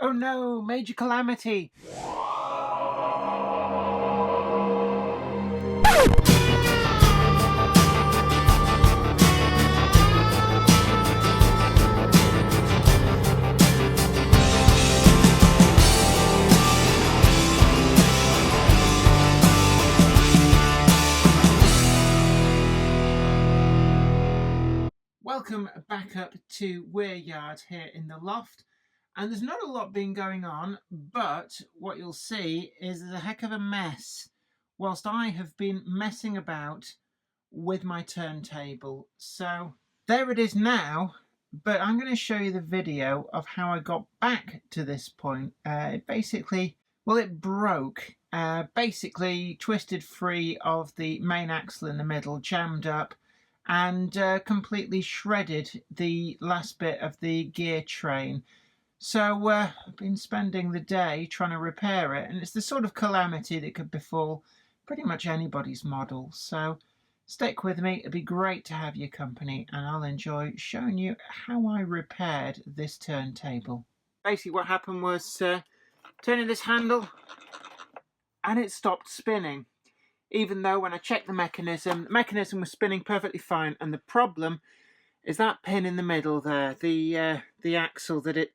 Oh no, major calamity! Welcome back up to Weir Yard here in the loft. And there's not a lot been going on, but what you'll see is there's a heck of a mess whilst I have been messing about with my turntable. So there it is now, but I'm going to show you the video of how I got back to this point. It broke, basically twisted free of the main axle in the middle, jammed up, and completely shredded the last bit of the gear train. So I've been spending the day trying to repair it, and it's the sort of calamity that could befall pretty much anybody's model. So stick with me, it'd be great to have your company, and I'll enjoy showing you how I repaired this turntable. Basically what happened was turning this handle and it stopped spinning. Even though when I checked the mechanism was spinning perfectly fine, and the problem is that pin in the middle there, the axle that it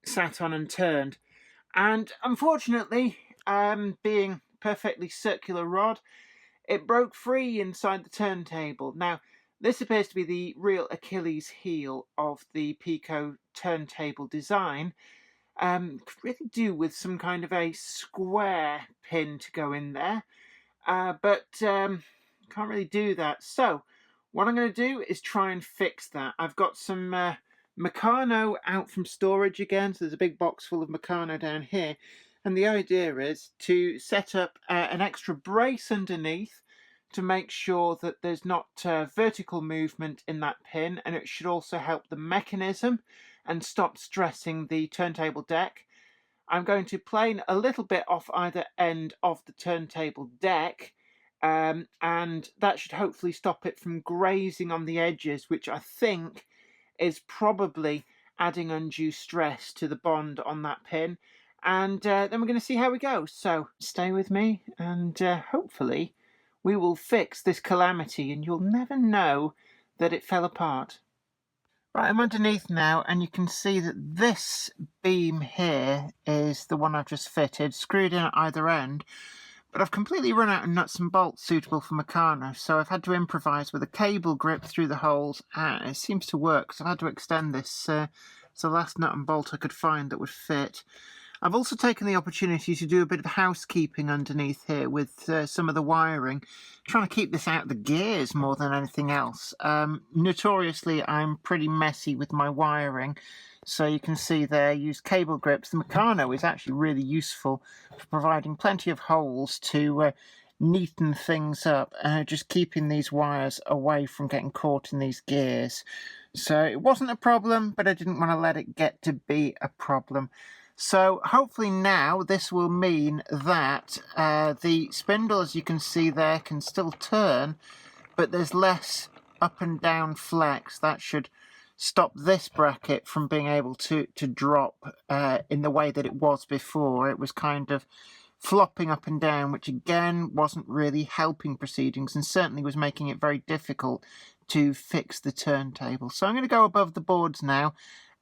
sat on and turned. And unfortunately, being perfectly circular rod, it broke free inside the turntable. Now, this appears to be the real Achilles heel of the Pico turntable design. Could really do with some kind of a square pin to go in there. But can't really do that. So what I'm going to do is try and fix that. I've got some Meccano out from storage again. So there's a big box full of Meccano down here. And the idea is to set up an extra brace underneath to make sure that there's not vertical movement in that pin. And it should also help the mechanism and stop stressing the turntable deck. I'm going to plane a little bit off either end of the turntable deck, and that should hopefully stop it from grazing on the edges, which I think is probably adding undue stress to the bond on that pin. And then we're going to see how we go. So stay with me, and hopefully we will fix this calamity, and you'll never know that it fell apart. Right, I'm underneath now, and you can see that this beam here is the one I've just fitted, screwed in at either end, but I've completely run out of nuts and bolts suitable for Meccano, so I've had to improvise with a cable grip through the holes, and it seems to work, so I've had to extend this. It's the last nut and bolt I could find that would fit. I've also taken the opportunity to do a bit of housekeeping underneath here with some of the wiring, trying to keep this out of the gears more than anything else. Notoriously, I'm pretty messy with my wiring, so you can see there, I use cable grips. The Meccano is actually really useful for providing plenty of holes to neaten things up, just keeping these wires away from getting caught in these gears. So it wasn't a problem, but I didn't want to let it get to be a problem. So hopefully now this will mean that the spindle, as you can see there, can still turn, but there's less up and down flex. That should stop this bracket from being able to drop in the way that it was before. It was kind of flopping up and down, which again wasn't really helping proceedings and certainly was making it very difficult to fix the turntable. So I'm going to go above the boards now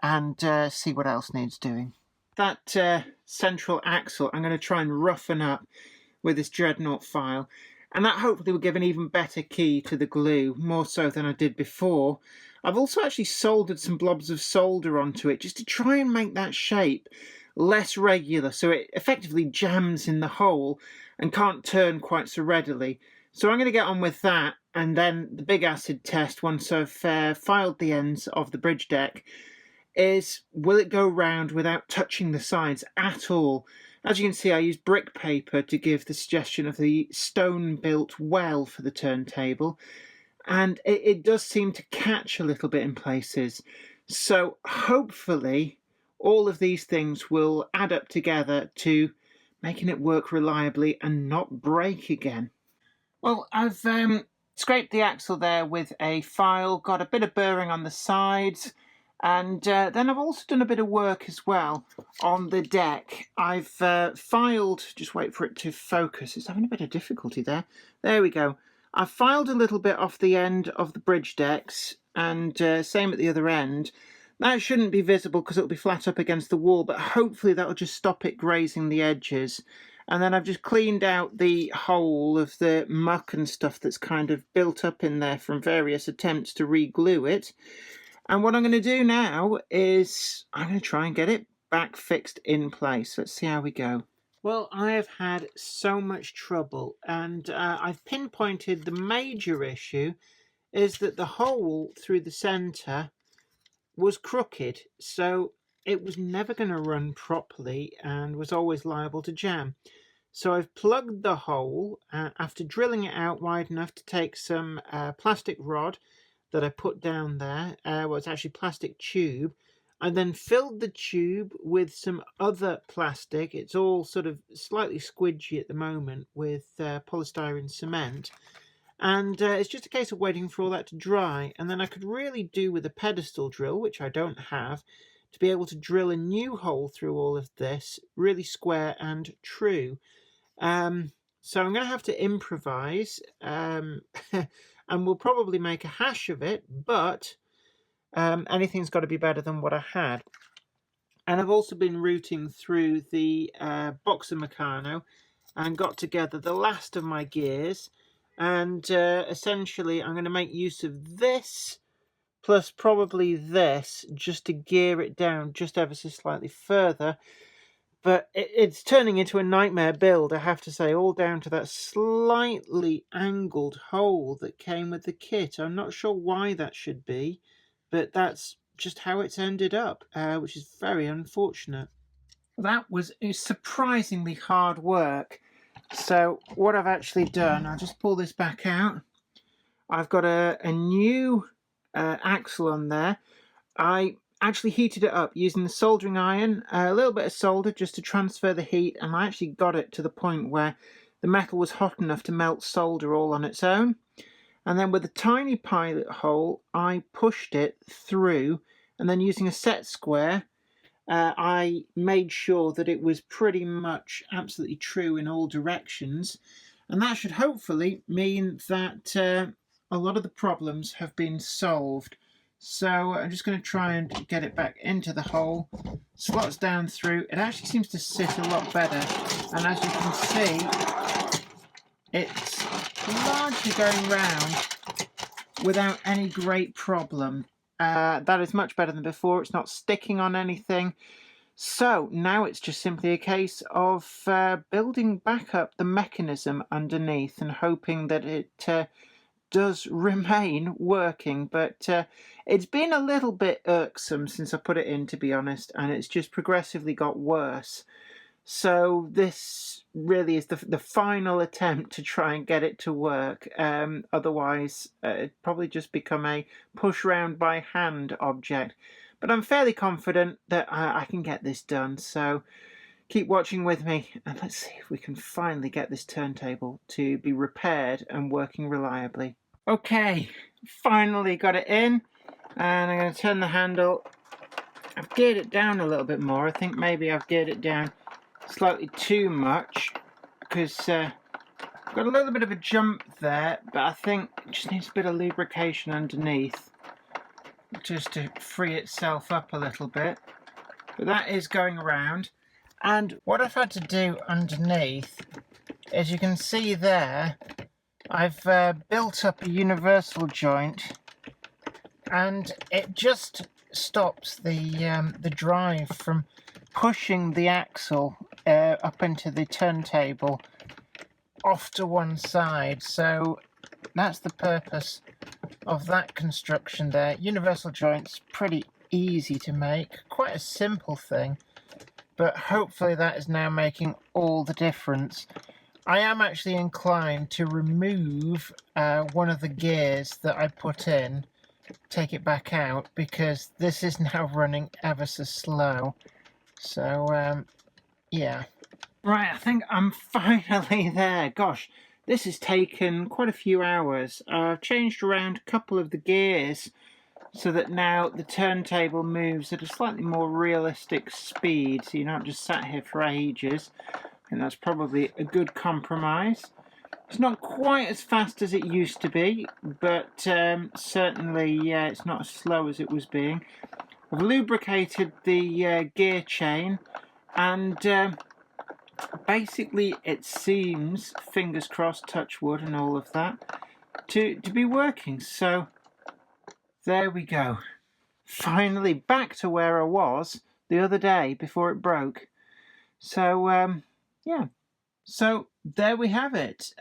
and see what else needs doing. That central axle I'm going to try and roughen up with this Dreadnought file, and that hopefully will give an even better key to the glue, more so than I did before. I've also actually soldered some blobs of solder onto it just to try and make that shape less regular, so it effectively jams in the hole and can't turn quite so readily. So I'm going to get on with that, and then the big acid test once I've filed the ends of the bridge deck is, will it go round without touching the sides at all? As you can see, I used brick paper to give the suggestion of the stone-built well for the turntable, and it does seem to catch a little bit in places. So hopefully all of these things will add up together to making it work reliably and not break again. Well, I've scraped the axle there with a file, got a bit of burring on the sides, And then I've also done a bit of work as well on the deck. I've filed, just wait for it to focus, it's having a bit of difficulty there. There we go. I've filed a little bit off the end of the bridge decks, and same at the other end. That shouldn't be visible because it'll be flat up against the wall, but hopefully that'll just stop it grazing the edges. And then I've just cleaned out the whole of the muck and stuff that's kind of built up in there from various attempts to re-glue it. And what I'm going to do now is I'm going to try and get it back fixed in place. Let's see how we go. Well, I have had so much trouble, and I've pinpointed the major issue is that the hole through the centre was crooked, so it was never going to run properly and was always liable to jam. So I've plugged the hole after drilling it out wide enough to take some plastic rod that I put down there. Well, it's actually plastic tube. I then filled the tube with some other plastic. It's all sort of slightly squidgy at the moment with polystyrene cement. And it's just a case of waiting for all that to dry. And then I could really do with a pedestal drill, which I don't have, to be able to drill a new hole through all of this, really square and true. So I'm going to have to improvise, and we'll probably make a hash of it, but anything's got to be better than what I had. And I've also been routing through the Boxer Meccano and got together the last of my gears. And essentially I'm going to make use of this plus probably this just to gear it down just ever so slightly further. But it's turning into a nightmare build, I have to say, all down to that slightly angled hole that came with the kit. I'm not sure why that should be, but that's just how it's ended up, which is very unfortunate. That was surprisingly hard work. So what I've actually done, I'll just pull this back out. I've got a new axle on there. I actually heated it up using the soldering iron, a little bit of solder just to transfer the heat, and I actually got it to the point where the metal was hot enough to melt solder all on its own. And then with a tiny pilot hole, I pushed it through, and then using a set square, I made sure that it was pretty much absolutely true in all directions. And that should hopefully mean that a lot of the problems have been solved. So I'm just going to try and get it back into the hole. Slots down through. It actually seems to sit a lot better. And as you can see, it's largely going round without any great problem. That is much better than before. It's not sticking on anything. So now it's just simply a case of building back up the mechanism underneath and hoping that it does remain working. But it's been a little bit irksome since I put it in, to be honest, and it's just progressively got worse. So this really is the final attempt to try and get it to work. Otherwise, it'd probably just become a push round by hand object. But I'm fairly confident that I can get this done. So keep watching with me, and let's see if we can finally get this turntable to be repaired and working reliably. Okay, finally got it in, and I'm going to turn the handle. I've geared it down a little bit more. I think maybe I've geared it down slightly too much because I've got a little bit of a jump there, but I think it just needs a bit of lubrication underneath just to free itself up a little bit. But that is going around, and what I've had to do underneath, as you can see there, I've built up a universal joint, and it just stops the drive from pushing the axle up into the turntable off to one side. So that's the purpose of that construction there. Universal joint's pretty easy to make, quite a simple thing, but hopefully that is now making all the difference. I am actually inclined to remove one of the gears that I put in, take it back out, because this is now running ever so slow. So yeah. Right, I think I'm finally there. Gosh, this has taken quite a few hours. I've changed around a couple of the gears so that now the turntable moves at a slightly more realistic speed, so you're not just sat here for ages. I think that's probably a good compromise. It's not quite as fast as it used to be, but certainly it's not as slow as it was being. I've lubricated the gear chain, and basically it seems, fingers crossed, touch wood and all of that, to be working. So there we go. Finally back to where I was the other day before it broke. So yeah. So there we have it.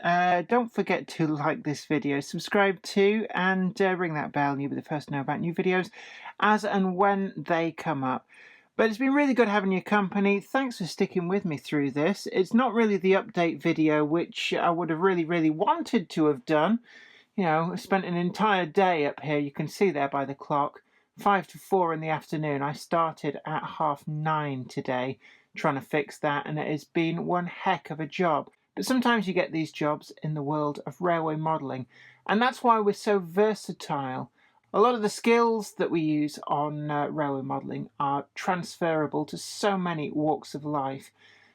Don't forget to like this video, subscribe to, and ring that bell and you'll be the first to know about new videos as and when they come up. But it's been really good having your company. Thanks for sticking with me through this. It's not really the update video, which I would have really wanted to have done. You know, I spent an entire day up here. You can see there by the clock, 5 to 4 in the afternoon. I started at 9:30 today trying to fix that, and it has been one heck of a job. But sometimes you get these jobs in the world of railway modelling, and that's why we're so versatile. A lot of the skills that we use on railway modelling are transferable to so many walks of life.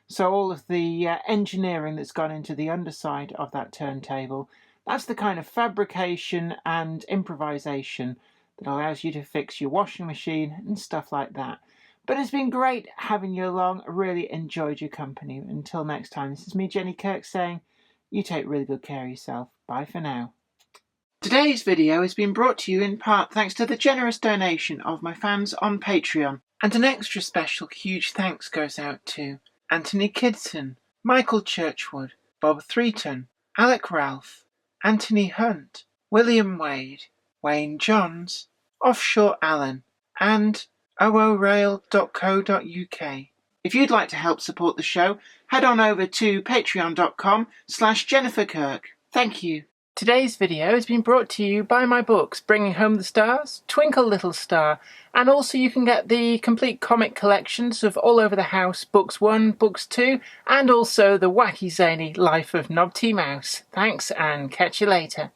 So all of the engineering that's gone into the underside of that turntable, that's the kind of fabrication and improvisation that allows you to fix your washing machine and stuff like that. But it's been great having you along. I really enjoyed your company. Until next time, this is me, Jenny Kirk, saying you take really good care of yourself. Bye for now. Today's video has been brought to you in part thanks to the generous donation of my fans on Patreon. And an extra special huge thanks goes out to Anthony Kidson, Michael Churchwood, Bob Threeton, Alec Ralph, Anthony Hunt, William Wade, Wayne Johns, Offshore Allen, and oorail.co.uk. If you'd like to help support the show, head on over to patreon.com/Jennifer Kirk. Thank you. Today's video has been brought to you by my books, Bringing Home the Stars, Twinkle Little Star, and also you can get the complete comic collections of All Over the House, Books 1, Books 2, and also the wacky zany Life of Knobty Mouse. Thanks, and catch you later.